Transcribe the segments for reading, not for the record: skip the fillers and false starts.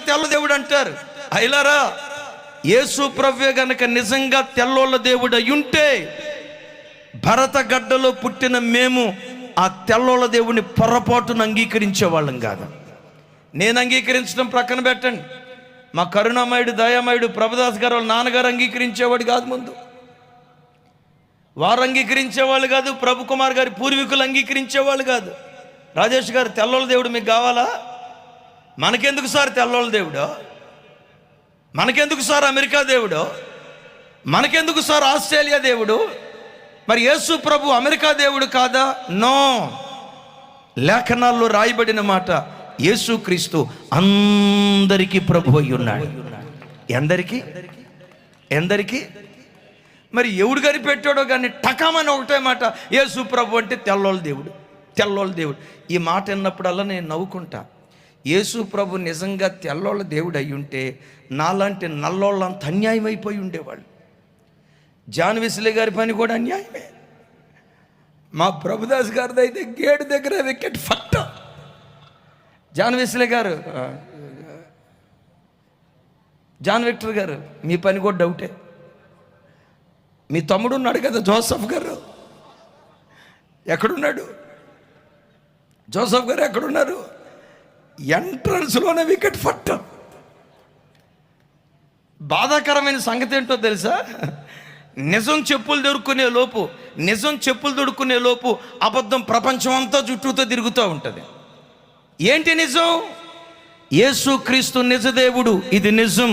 తెల్ల దేవుడు అంటారు. అయిలారా, యేసు ప్రభువే గనక నిజంగా తెల్లోళ్ళ దేవుడు అయ్యుంటే భరత గడ్డలో పుట్టిన మేము ఆ తెల్లోళ్ళ దేవుడిని పొరపాటును అంగీకరించే వాళ్ళం కాదు. నేను అంగీకరించడం ప్రక్కన పెట్టండి, మా కరుణామయుడు దయామయుడు ప్రభుదాస్ గారు వాళ్ళ నాన్నగారు అంగీకరించేవాడు కాదు. ముందు వారు అంగీకరించేవాళ్ళు కాదు, ప్రభు కుమార్ గారి పూర్వీకులు అంగీకరించేవాళ్ళు కాదు. రాజేష్ గారు తెల్లోళ్ళ దేవుడు మీకు కావాలా? మనకెందుకు సార్ తెల్లోళ్ళ దేవుడు? మనకెందుకు సార్ అమెరికా దేవుడు? మనకెందుకు సార్ ఆస్ట్రేలియా దేవుడు? మరి యేసు ప్రభు అమెరికా దేవుడు కాదా? నో. లేఖనాల్లో రాయబడిన మాట, యేసుక్రీస్తు అందరికీ ప్రభు అయి ఉన్నాడు. ఎందరికీ? మరి ఎవడు కనిపెట్టాడో కానీ టకామని ఒకటే మాట, యేసు ప్రభు అంటే తెల్లోళ్ళ దేవుడు. ఈ మాట విన్నప్పుడల్లా నేను నవ్వుకుంటా. యేసు ప్రభు నిజంగా తెల్లోళ్ళ దేవుడు అయి ఉంటే నాలాంటి నల్లోళ్ళంత అన్యాయం అయిపోయి ఉండేవాళ్ళు. జాన్ వెస్లీ గారి పని కూడా అన్యాయమే. మా ప్రభుదాస్ గారిది అయితే గేటు దగ్గర వికెట్ ఫట్ట. జాన్ వెస్లీ గారు, జాన్ విక్టర్ గారు, మీ పని కూడా డౌటే. మీ తమ్ముడు ఉన్నాడు కదా జోసఫ్ గారు, ఎక్కడున్నాడు? జోసఫ్ గారు ఎక్కడున్నారు? ఎంట్రన్స్లోనే వికెట్ ఫట్ట. బాధాకరమైన సంగతి ఏంటో తెలుసా? నిజం చెప్పులు దొరుకునే లోపు అబద్ధం ప్రపంచం అంతా చుట్టూతో తిరుగుతూ ఉంటుంది. ఏంటి నిజం? యేసుక్రీస్తు నిజదేవుడు, ఇది నిజం.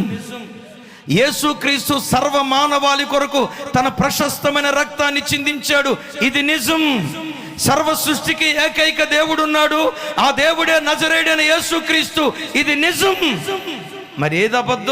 యేసుక్రీస్తు సర్వ మానవాళి కొరకు తన ప్రశస్తమైన రక్తాన్ని చిందించాడు, ఇది నిజం. సర్వ సృష్టికి ఏకైక దేవుడు ఉన్నాడు, ఆ దేవుడే నజరేయుడైన యేసుక్రీస్తు, ఇది నిజం. మరి ఏది అబద్ధం?